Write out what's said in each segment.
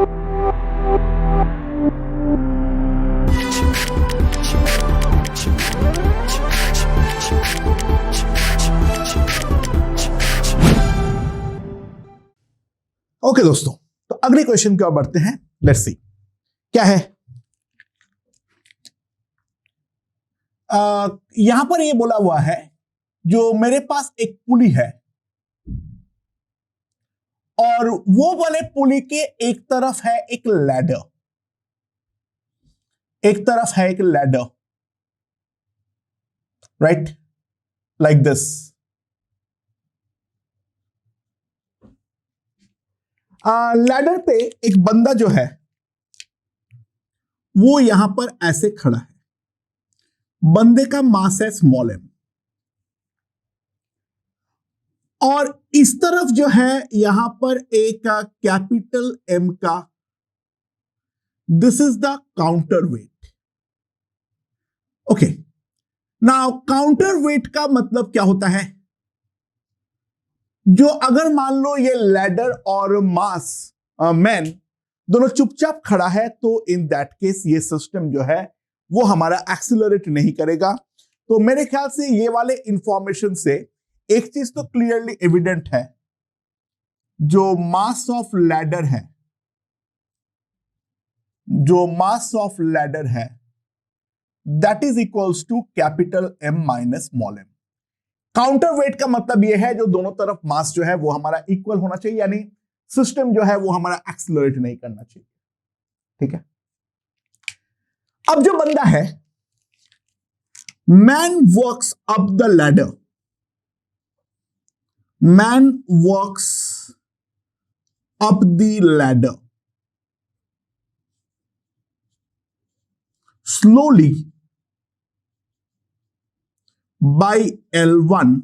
Okay दोस्तों, तो अगले क्वेश्चन की ओर बढ़ते हैं। लेट्स सी क्या है। यहां पर ये बोला हुआ है, जो मेरे पास एक पुली है और वो वाले पुली के एक तरफ है एक लैडर, एक तरफ है एक ladder, right, like this. Ladder पे एक बंदा जो है वो यहां पर ऐसे खड़ा है, बंदे का मास है स्मॉल एम, और इस तरफ जो है यहां पर एक कैपिटल एम का, this is the counter wait. Okay, now counter weight का मतलब क्या होता है, जो अगर मान लो ये लैडर और मास मैन दोनों चुपचाप खड़ा है, तो इन दैट केस ये सिस्टम जो है वो हमारा एक्सीलरेट नहीं करेगा। तो मेरे ख्याल से ये वाले इंफॉर्मेशन से एक चीज तो क्लियरली एविडेंट है, जो मास ऑफ लैडर है, जो मास ऑफ लैडर है that is equals to capital M minus small M. Counter weight का मतलब यह है जो दोनों तरफ मास जो है वो हमारा इक्वल होना चाहिए, यानी सिस्टम जो है वो हमारा एक्सीलरेट नहीं करना चाहिए। ठीक है, अब जो बंदा है, man works up the ladder, man works up the ladder slowly by L1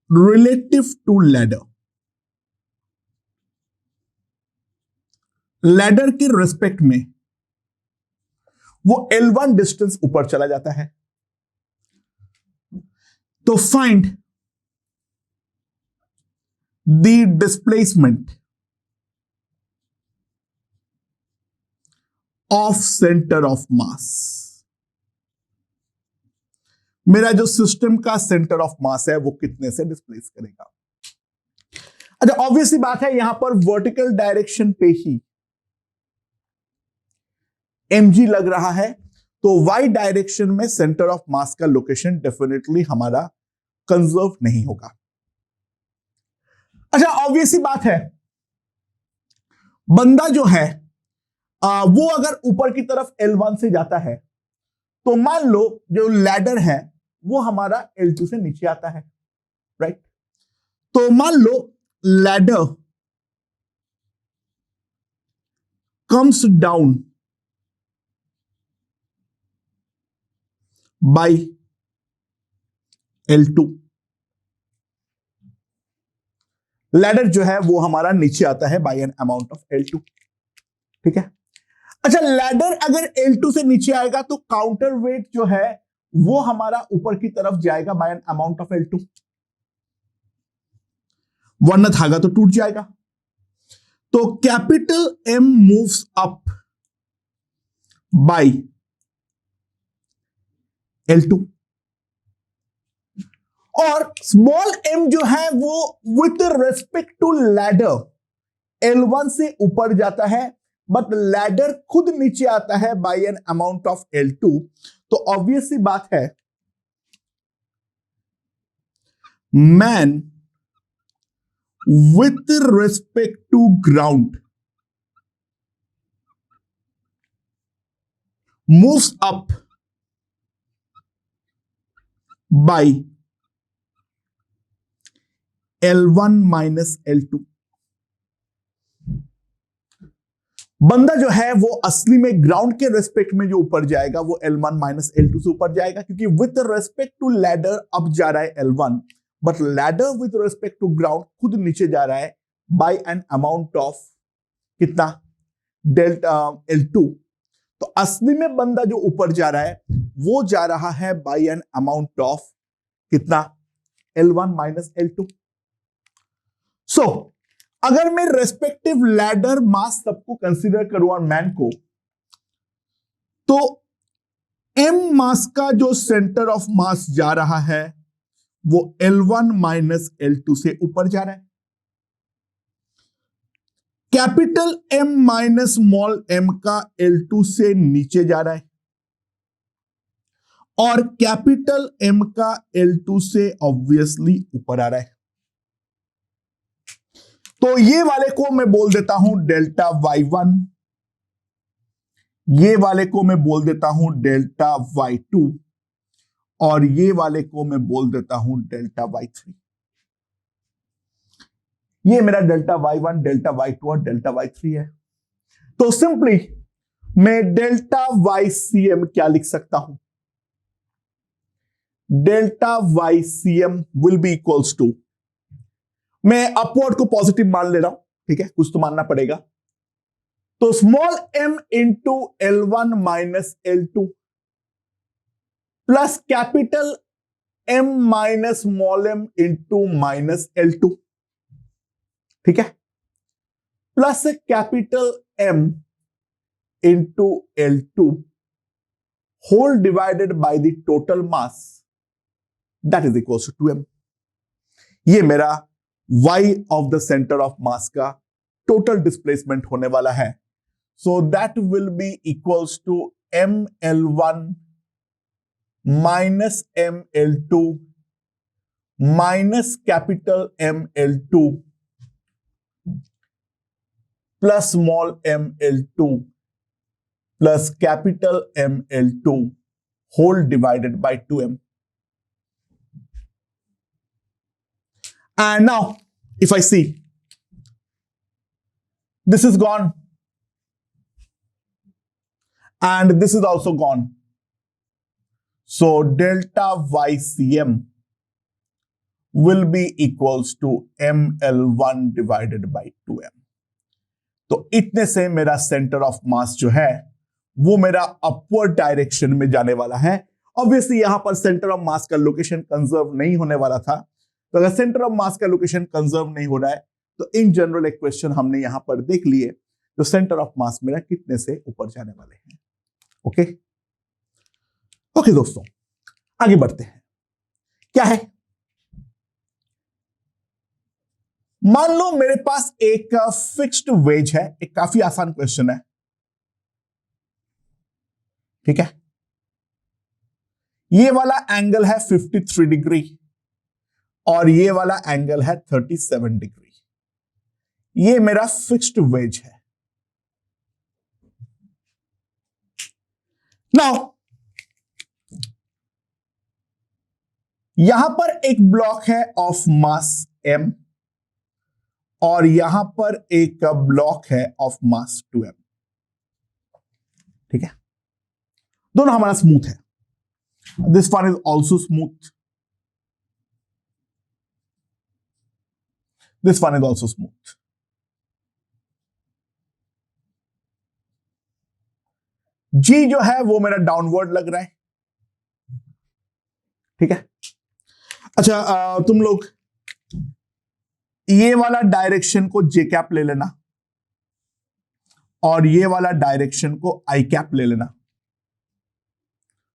relative to ladder, ladder के रिस्पेक्ट में वो L1 डिस्टेंस ऊपर चला जाता है। तो find the displacement of centre of मास। मेरा जो सिस्टम का सेंटर ऑफ मास है वो कितने से डिस्प्लेस करेगा। अच्छा, ऑब्वियसली बात है यहां पर वर्टिकल डायरेक्शन पे ही mg लग रहा है, तो y डायरेक्शन में सेंटर ऑफ मास का लोकेशन डेफिनेटली हमारा कंजर्व नहीं होगा। अच्छा, ऑब्वियसली बात है बंदा जो है वो अगर ऊपर की तरफ L1 से जाता है, तो मान लो जो लैडर है वो हमारा L2 से नीचे आता है, राइट। तो मान लो ladder comes down by L2, ladder जो है वो हमारा नीचे आता है by an amount of L2। ठीक है, अच्छा, लैडर अगर L2 से नीचे आएगा तो काउंटर वेट जो है वो हमारा ऊपर की तरफ जाएगा bye an amount of L2, वरना धागा तो टूट जाएगा। तो capital M moves up bye L2 और स्मॉल m जो है वो with respect to ladder L1 से ऊपर जाता है, बट लैडर खुद नीचे आता है by an amount of L2। तो ऑब्वियसली बात है man with respect to ground moves up by L1 minus L2। बंदा जो है वो असली में ग्राउंड के रेस्पेक्ट में जो ऊपर जाएगा वो L1 माइनस L2 से ऊपर जाएगा, क्योंकि विथ रेस्पेक्ट टू लैडर अब जा रहा है L1, but ladder with respect to ground खुद नीचे जा रहा है बाय एन अमाउंट ऑफ कितना, डेल्टा L2। तो असली में बंदा जो ऊपर जा रहा है वो जा रहा है बाय एन अमाउंट ऑफ कितना, L1 माइनस L2। सो अगर मैं रेस्पेक्टिव लैडर मास सबको कंसीडर करूं और मैन को, तो m मास का जो सेंटर ऑफ मास जा रहा है वो L1 माइनस L2 से ऊपर जा रहा है। Capital M minus small m का L2 से नीचे जा रहा है और कैपिटल M का L2 से ऑब्वियसली ऊपर आ रहा है। तो ये वाले को मैं बोल देता हूं डेल्टा y1, ये वाले को मैं बोल देता हूं डेल्टा y2 और ये वाले को मैं बोल देता हूं डेल्टा y3। ये मेरा डेल्टा y1, डेल्टा y2 और डेल्टा y3 है। तो सिंपली मैं डेल्टा ycm क्या लिख सकता हूं? Delta ycm will be equals to, मैं अपवर्ड को पॉजिटिव मान ले रहा हूं, ठीक है, कुछ तो मानना पड़ेगा। तो small m into L1 minus L2 plus capital M minus small m into minus L2, ठीक है, plus capital M into L2 whole divided by the total mass, that is equal to 2m। ये मेरा y of the centre of mass का total displacement होने वाला है। So that will be equals to mL1 minus mL2 minus capital mL2 plus small mL2 plus capital mL2 whole divided bye 2m। And now, if I see, this is gone, and this is also gone. So delta ycm will be equals to mL1 divided by 2m. तो इतने से मेरा centre of मास जो है वो मेरा upward direction में जाने वाला है। ऑब्वियसली यहां पर सेंटर ऑफ मास का लोकेशन कंजर्व नहीं होने वाला था, तो अगर सेंटर ऑफ मास का लोकेशन कंजर्व नहीं हो रहा है तो इन जनरल एक क्वेश्चन हमने यहां पर देख लिए, तो सेंटर ऑफ मास मेरा कितने से ऊपर जाने वाले हैं। ओके ओके दोस्तों, आगे बढ़ते हैं। क्या है, मान लो मेरे पास एक फिक्स्ड वेज है, एक काफी आसान क्वेश्चन है, ठीक है, ये वाला एंगल है 53 डिग्री और ये वाला एंगल है 37 डिग्री। ये मेरा फिक्स्ड वेज है। नाउ यहां पर एक ब्लॉक है ऑफ मास m और यहां पर एक ब्लॉक है ऑफ मास 2m, ठीक है, दोनों हमारा स्मूथ है। This one is also smooth, this one is also smooth। G जो है वो मेरा डाउनवर्ड लग रहा है, ठीक है। अच्छा तुम लोग ये वाला डायरेक्शन को J कैप ले लेना और ये वाला डायरेक्शन को I कैप ले लेना।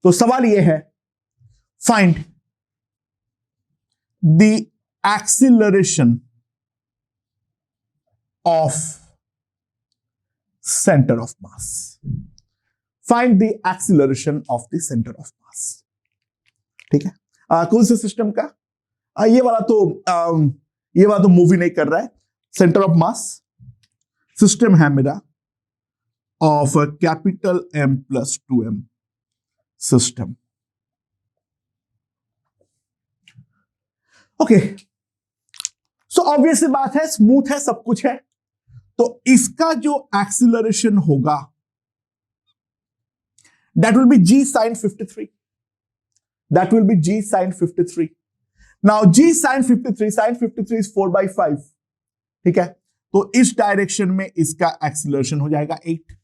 तो सवाल ये है, find the acceleration of center of mass, find the acceleration of the center of mass, ठीक है। कौन से सिस्टम का, ये वाला तो मूवी नहीं कर रहा है। सेंटर ऑफ मास सिस्टम है मेरा of capital M plus 2m system. Okay, so obviously बात है, स्मूथ है, सब कुछ है, तो इसका जो एक्सीलरेशन होगा that will B G sin 53, that will B G sin 53। Now G sin 53 is 4/5, ठीक है, तो इस डायरेक्शन में इसका एक्सीलरेशन हो जाएगा 8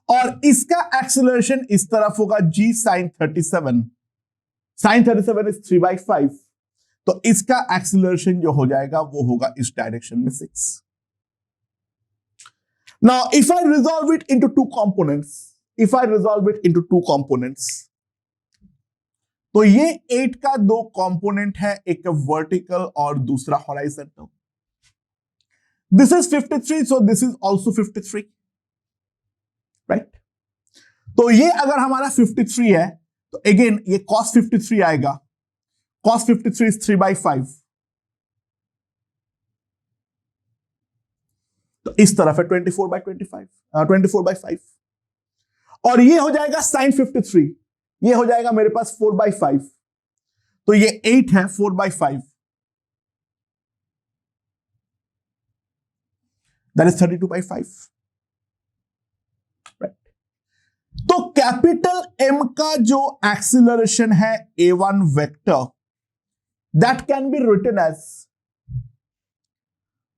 और इसका एक्सीलरेशन इस तरफ होगा G sin 37, sin 37 इज 3/5, तो इसका एक्सीलरेशन जो हो जाएगा वो होगा इस डायरेक्शन में 6। Now, if I resolve it into two components, तो ये 8 का 2 कंपोनेंट है, एक वर्टिकल और दूसरा horizontal. This is 53, so this is also 53, right. तो ये अगर हमारा 53 है तो अगेन ये cos 53 आएगा। cos 53 इज 3/5, तो इस तरफ है 24/5, और ये हो जाएगा sin 53, ये हो जाएगा मेरे पास 4/5, तो ये 8 है 4/5, दैट इज 32/5, राइट। तो कैपिटल M का जो एक्सीलरेशन है a1 vector, that can be written as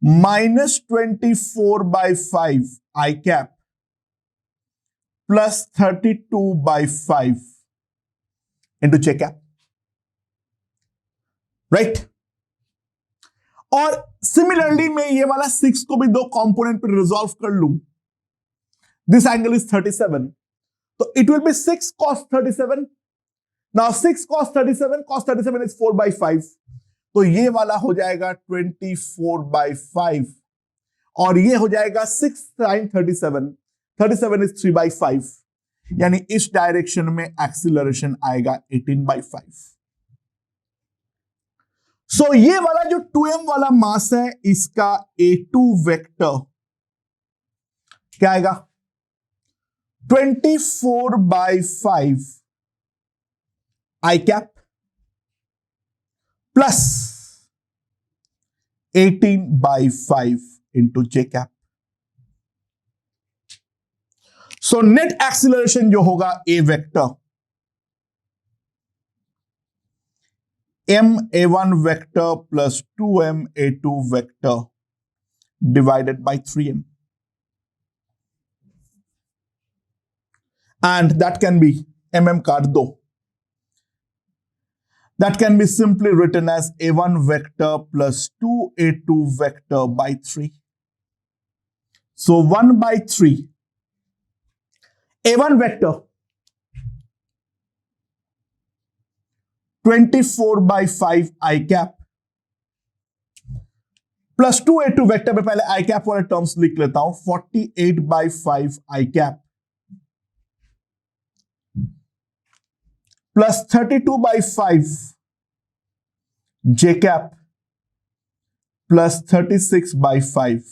-24/5 I cap plus 32/5 into J cap, right. और सिमिलरली मैं ये वाला 6 को भी 2 कंपोनेंट पर रिजॉल्व कर लूं, दिस एंगल इज 37, तो it will be 6 cos 37। Now 6 cos 37 is 4/5, तो ये वाला हो जाएगा 24/5, और ये हो जाएगा 6 sin 37 इज 3/5, यानी इस डायरेक्शन में एक्सीलरेशन आएगा 18/5। सो ये वाला जो 2m वाला मास है, इसका a2 वेक्टर क्या आएगा, 24/5 I cap plus 18/5 into J cap। So net acceleration जो होगा a vector m a1 vector plus 2m a2 vector divided by 3m, and that can be mm काट दो, that can be simply written as a1 vector plus 2a2 vector by 3. So 1/3 a1 vector 24/5 I cap plus 2a2 vector में पहले I cap वाले terms लिख लेता हूं, 48/5 I cap plus 32/5 J cap plus 36/5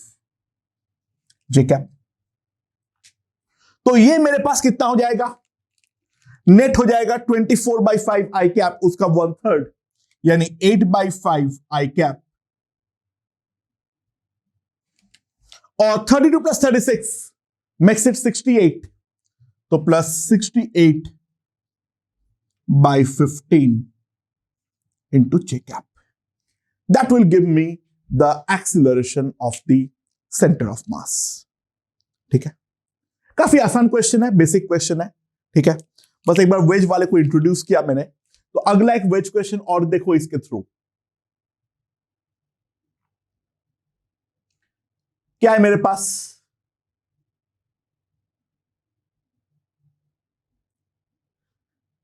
J cap। तो ये मेरे पास कितना हो जाएगा, नेट हो जाएगा 24/5 I cap, उसका 1/3 यानी 8/5 I cap, और 32 प्लस 36 मेक्स इट 68, तो plus 68/15 into J cap. That will give me the acceleration of the center of mass. ठीक है, काफी आसान क्वेश्चन है, बेसिक क्वेश्चन है, ठीक है। बस एक बार वेज वाले को इंट्रोड्यूस किया मैंने, तो अगला एक वेज क्वेश्चन और देखो इसके थ्रू। क्या है मेरे पास,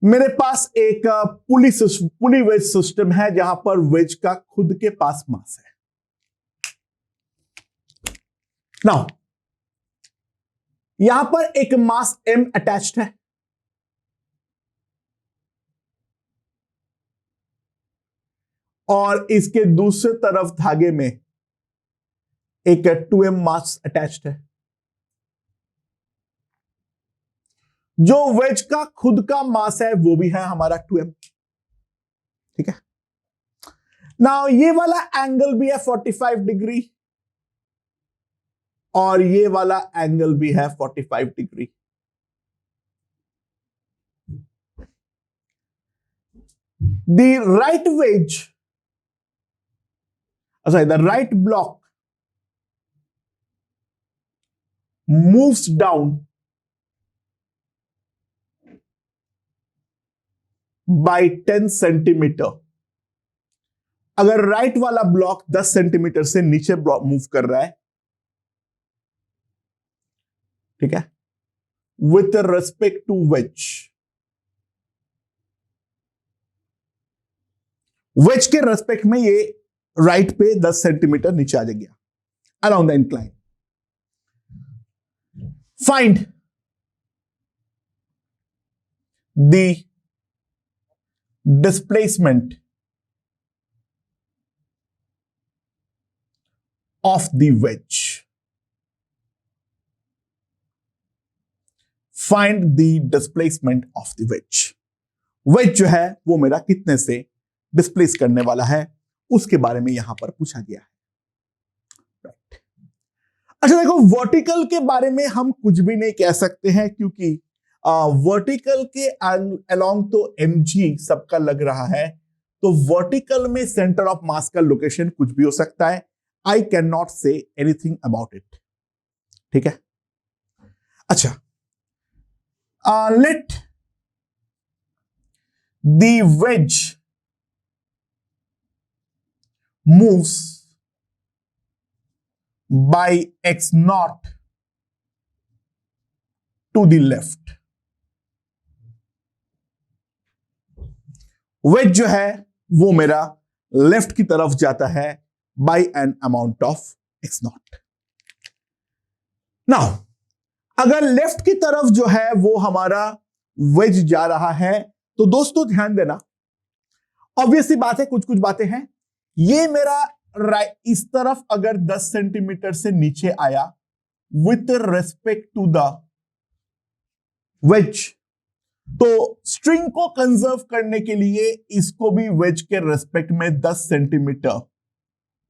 मेरे पास एक पुली वेज सिस्टम है जहां पर वेज का खुद के पास मास है। नाउ यहां पर एक मास m अटैच्ड है, और इसके दूसरे तरफ धागे में एक 2m मास अटैच्ड है। जो वेज का खुद का मास है वो भी है हमारा 2m, ठीक है। नाउ ये वाला एंगल भी है 45 डिग्री, और ये वाला एंगल भी है 45 degree. The right wedge, sorry, the right block moves down by 10 centimeter अगर राइट वाला ब्लॉक 10 सेंटीमीटर से नीचे मूव कर रहा है, ठीक है, with respect to wedge, wedge के रेस्पेक्ट में ये राइट पे 10 सेंटीमीटर नीचे आ जाएगा around the incline. Find the displacement of the wedge. Find the displacement of the wedge. Wedge जो है वो मेरा कितने से डिस्प्लेस करने वाला है, उसके बारे में यहां पर पूछा गया है. right. अच्छा देखो, वर्टिकल के बारे में हम कुछ भी नहीं कह सकते हैं, क्योंकि वर्टिकल के अलोंग तो mg सबका लग रहा है, तो वर्टिकल में सेंटर ऑफ मास का लोकेशन कुछ भी हो सकता है. I can not say anything about it. ठीक है. अच्छा, let the wedge moves by x naught to the left. Wedge जो है वो मेरा लेफ्ट की तरफ जाता है by an amount of x naught. Now अगर लेफ्ट की तरफ जो है वो हमारा वेज जा रहा है, तो दोस्तों ध्यान देना, ऑब्वियसली बात है, कुछ कुछ बातें हैं. ये मेरा इस तरफ अगर 10 सेंटीमीटर से नीचे आया with respect to the wedge, तो स्ट्रिंग को कंजर्व करने के लिए इसको भी वेज के रेस्पेक्ट में 10 सेंटीमीटर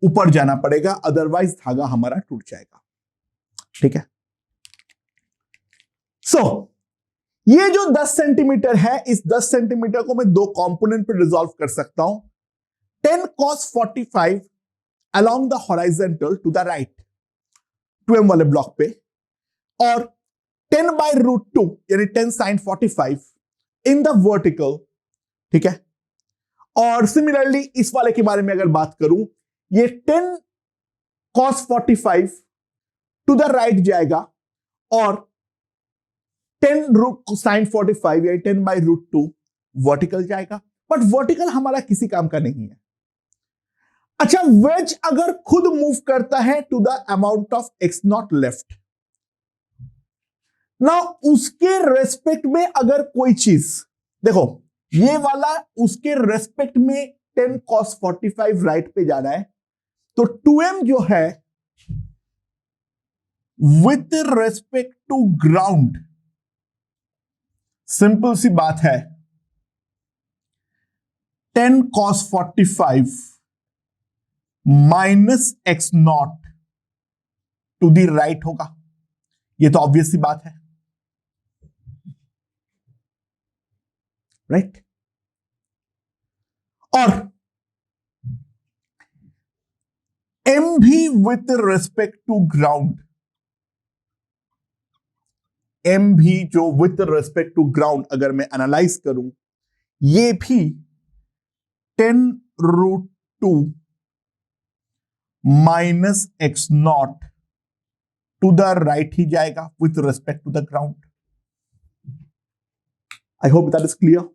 ऊपर जाना पड़ेगा, अदरवाइज धागा हमारा टूट जाएगा. ठीक है. सो ये जो 10 सेंटीमीटर है, इस 10 सेंटीमीटर को मैं दो कंपोनेंट पे रिजॉल्व कर सकता हूं. 10 cos 45 along the horizontal to the right 2m वाले ब्लॉक पे, और 10 by root 2 यानी 10 sin 45 in the vertical. ठीक है. और सिमिलरली इस वाले के बारे में अगर बात करूं, ये 10 cos 45 to the right जाएगा और 10 root sin 45 यानी 10 by root 2 वर्टिकल जाएगा. बट वर्टिकल हमारा किसी काम का नहीं है. अच्छा, वेज अगर खुद मूव करता है to the amount of X naught left, ना उसके रेस्पेक्ट में अगर कोई चीज, देखो ये वाला उसके रेस्पेक्ट में 10 cos 45 राइट पे जा रहा है, तो 2m जो है with respect to ground, simple सी बात है, 10 cos 45 minus X not to the right होगा. ये तो ऑब्वियस सी बात है, राइट. और एम भी with respect to ground, M भी जो विथ रेस्पेक्ट टू ग्राउंड अगर मैं एनालाइज करूं, ये भी 10 root 2 minus X not to the right ही जाएगा with respect to the ground. I hope that is clear.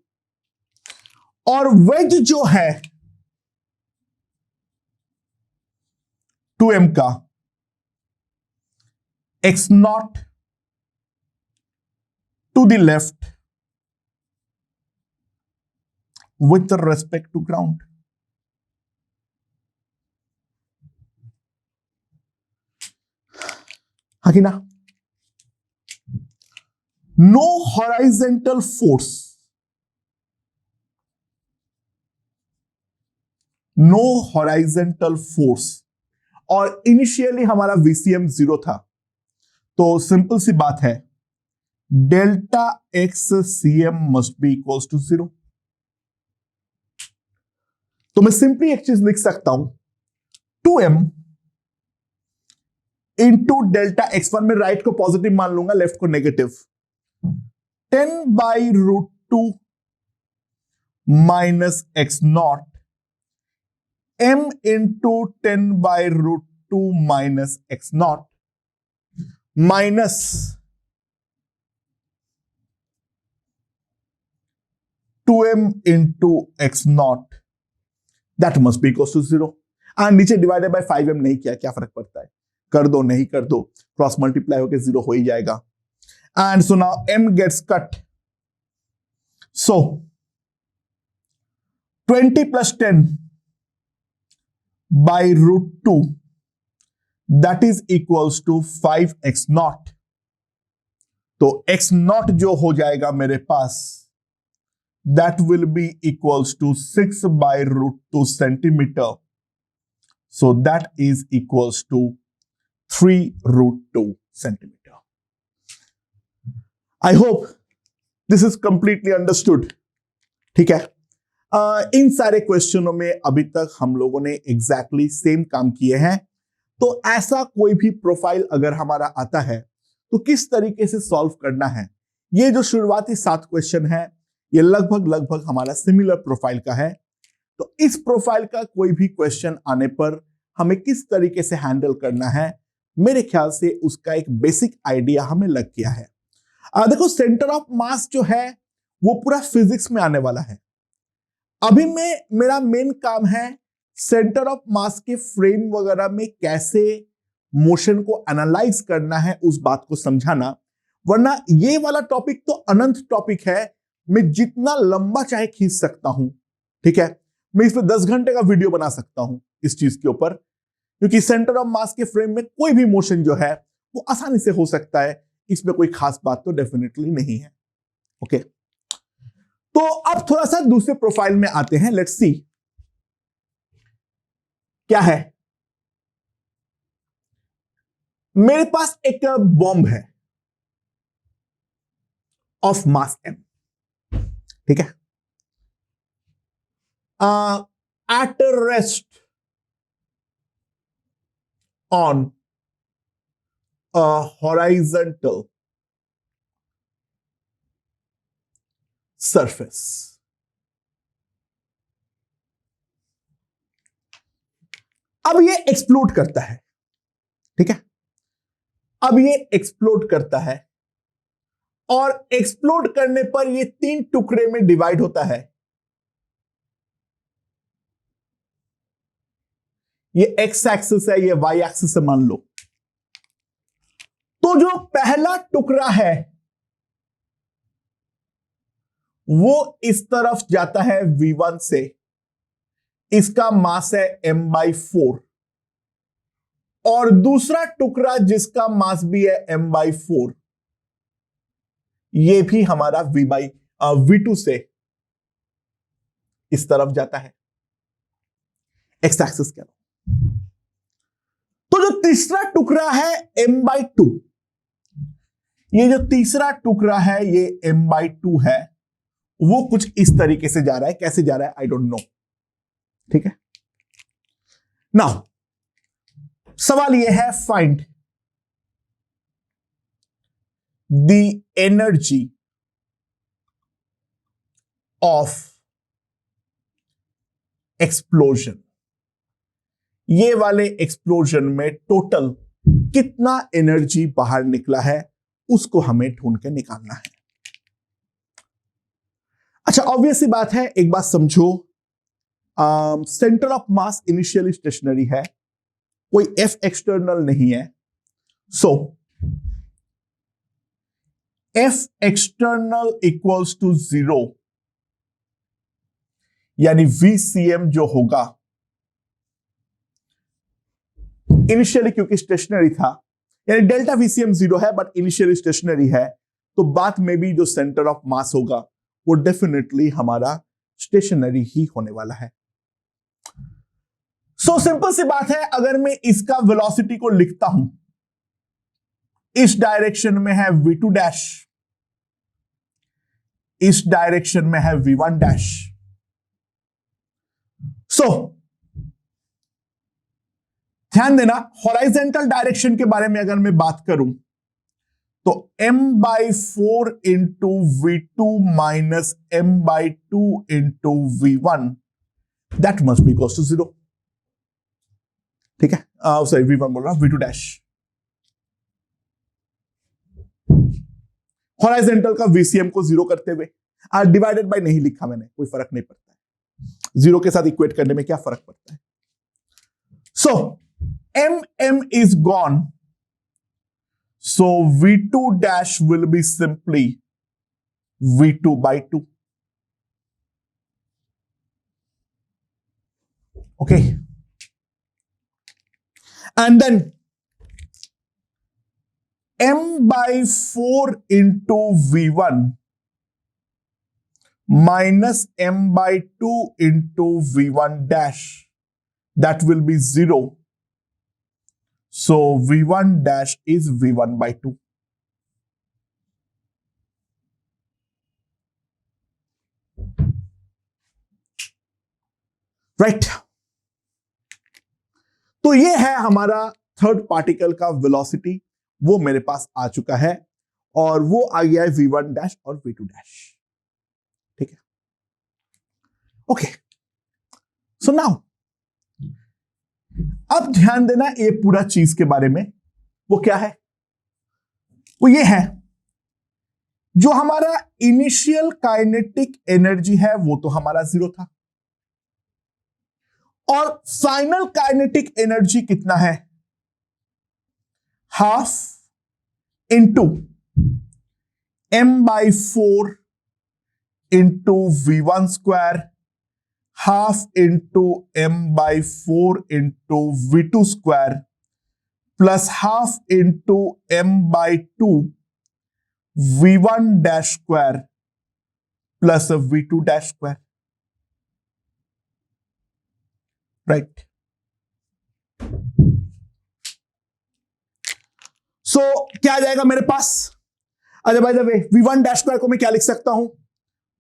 और वेज जो है 2m का, X not to the left with respect to ground. हाँ कि ना. No horizontal force, no horizontal force, और इनिशियली हमारा VCM 0 था, तो सिंपल सी बात है, delta X CM must be equals to 0. तो मैं सिंपली एक चीज लिख सकता हूं, 2m इंटू डेल्टा x1 में राइट को पॉजिटिव मान लूंगा, लेफ्ट को negative, 10 by root 2 minus X naught m into 10 by root 2 minus x naught minus 2m into x naught that must be equals to 0. नीचे डिवाइडेड बाय 5m नहीं किया, क्या फर्क पड़ता है, कर दो नहीं कर दो, क्रॉस मल्टीप्लाई होके 0 हो ही जाएगा. And so now m gets cut. So 20 plus 10 by root 2 that is equals to 5x naught. तो x naught जो हो जाएगा मेरे पास that will be equals to 6 by root 2 centimeter. So that is equals to 3 root 2 centimeter. I hope this is completely understood. ठीक है. इन सारे क्वेश्चनों में अभी तक हम लोगों ने एग्जैक्टली सेम काम किए हैं. तो ऐसा कोई भी प्रोफाइल अगर हमारा आता है तो किस तरीके से सॉल्व करना है, ये जो शुरुआती 7 क्वेश्चन है ये लगभग हमारा सिमिलर प्रोफाइल का है. तो इस प्रोफाइल का कोई भी क्वेश्चन आने पर हमें किस तरीके से हैंडल करना है, मेरे ख्याल से उसका एक बेसिक आइडिया हमें लग गया है. देखो सेंटर ऑफ मास जो है वो पूरा फिजिक्स में आने वाला है. अभी मेरा मेन काम है सेंटर ऑफ मास के फ्रेम वगैरह में कैसे मोशन को एनालाइज करना है, उस बात को समझाना. वरना ये वाला टॉपिक तो अनंत टॉपिक है, मैं जितना लंबा चाहे खींच सकता हूं. ठीक है, मैं इस पर 10 घंटे का वीडियो बना सकता हूं इस चीज के ऊपर, क्योंकि सेंटर ऑफ मास के फ्रेम में कोई भी मोशन जो है वो आसानी से हो सकता है. इसमें कोई खास बात तो डेफिनेटली नहीं है. ओके, तो अब थोड़ा सा दूसरे प्रोफाइल में आते हैं. लेट्स सी क्या है. मेरे पास एक बॉम्ब है ऑफ मास m. ठीक है, at rest on a horizontal surface. अब ये एक्सप्लोड करता है. ठीक है, अब ये एक्सप्लोड करता है और एक्सप्लोड करने पर ये 3 टुकड़े में डिवाइड होता है. ये एक्स एक्सिस है, ये वाई एक्सिस है मान लो. तो जो पहला टुकड़ा है वो इस तरफ जाता है v1 से, इसका मास है m/4. और दूसरा टुकड़ा जिसका मास भी है m/4, ये भी हमारा v2 से इस तरफ जाता है, एक्स एक्सिस के. तो जो तीसरा टुकड़ा है m/2, ये जो तीसरा टुकड़ा है ये m/2 है, वो कुछ इस तरीके से जा रहा है. कैसे जा रहा है आई डोंट नो. ठीक है, नाउ सवाल ये है, find the energy of explosion. ये वाले एक्सप्लोजन में टोटल कितना एनर्जी बाहर निकला है उसको हमें ढूंढ के निकालना है. अच्छा, ऑब्वियस सी बात है, एक बात समझो, centre of mass initially stationary है, कोई एफ एक्सटर्नल नहीं है. So F external equals to 0, यानी VCM जो होगा इनिशियली, क्योंकि स्टेशनरी था, यानी डेल्टा VCM 0 है बट इनिशियली स्टेशनरी है, तो बात में भी जो सेंटर ऑफ मास होगा वो डेफिनेटली हमारा स्टेशनरी ही होने वाला है. सो सिंपल सी बात है, अगर मैं इसका वेलोसिटी को लिखता हूं, इस डायरेक्शन में है v2 डैश, इस डायरेक्शन में है v1 डैश. सो ध्यान देना, हॉराइजेंटल डायरेक्शन के बारे में अगर मैं बात करूं तो m/4 into v2 minus m/2 into v1 that must be equals to 0. ठीक है, सॉरी V1 बोल रहा हूं, V2 डैश। हॉराइजेंटल का VCM को 0 करते हुए, डिवाइडेड बाय नहीं लिखा मैंने, कोई फर्क नहीं पड़ता है, 0 के साथ इक्वेट करने में क्या फर्क पड़ता है। सो M is gone, so V2 dash will be simply V2 by 2. Okay, and then M by 4 into V1 minus M by 2 into V1 dash, that will be 0. So V1 dash is V1 by 2. Right. तो ये है हमारा third particle का velocity, वो मेरे पास आ चुका है और वो आ गया है V1 डैश और V2 डैश। ठीक है, ओके। सो नाउ अब ध्यान देना ये पूरा चीज के बारे में, वो क्या है, वो ये है जो हमारा इनिशियल काइनेटिक एनर्जी है वो तो हमारा 0 था, और फाइनल काइनेटिक एनर्जी कितना है, half into M by 4 into V1 square, half into M by 4 into V2 square, plus half into M by 2 V1 dash square plus V2 dash square. Right, so क्या आ जाएगा मेरे पास, अच्छा by the way V1 dash square को मैं क्या लिख सकता हूं,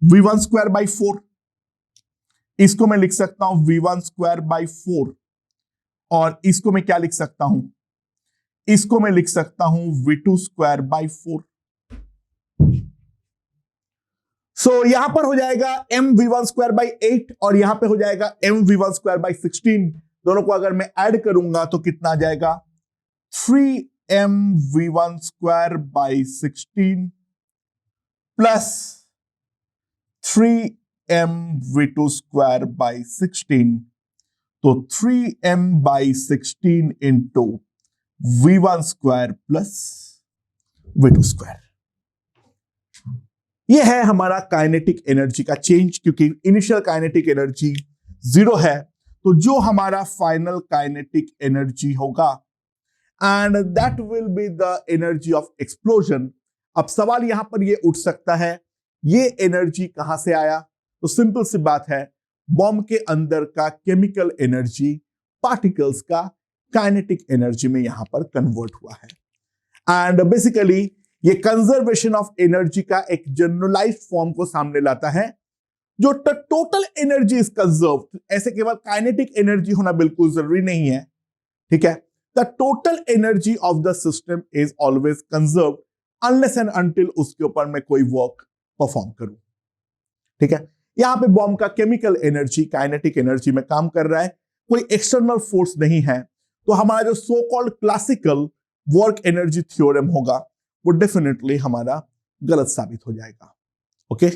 V1 स्क्वायर बाई 4, इसको मैं लिख सकता हूं V1 स्क्वायर बाई 4, और इसको मैं क्या लिख सकता हूं, इसको मैं लिख सकता हूं V2 स्क्वायर बाई 4। सो यहां पर हो जाएगा M V1 स्क्वायर बाई 8 और यहां पे हो जाएगा M V1 स्क्वायर बाई 16, दोनों को अगर मैं ऐड करूंगा तो कितना आ जाएगा, 3M V1 square by 16 plus 3M V2 square by 16, तो 3M by 16 into V1 square plus V2 square. यह है हमारा काइनेटिक एनर्जी का चेंज, क्योंकि इनिशियल काइनेटिक एनर्जी 0 है, तो जो हमारा फाइनल काइनेटिक एनर्जी होगा and that will be the energy of explosion. अब सवाल यहां पर यह उठ सकता है, ये एनर्जी कहां से आया, तो सिंपल सी बात है, बॉम्ब के अंदर का केमिकल एनर्जी पार्टिकल्स का काइनेटिक एनर्जी में यहां पर कन्वर्ट हुआ है। एंड बेसिकली ये कंजर्वेशन ऑफ एनर्जी का एक जनरलाइज्ड फॉर्म को सामने लाता है, जो टोटल एनर्जी इज कंजर्व्ड, ऐसे केवल काइनेटिक एनर्जी होना बिल्कुल जरूरी नहीं है। ठीक है, the total energy of the system is always conserved unless and until उसके ऊपर मैं कोई वर्क परफॉर्म करूं। ठीक है, यहां पे बॉम्ब का केमिकल एनर्जी काइनेटिक एनर्जी में काम कर रहा है, कोई एक्सटर्नल फोर्स नहीं है, तो हमारा जो so called classical work energy theorem होगा वो डेफिनेटली हमारा गलत साबित हो जाएगा। ओके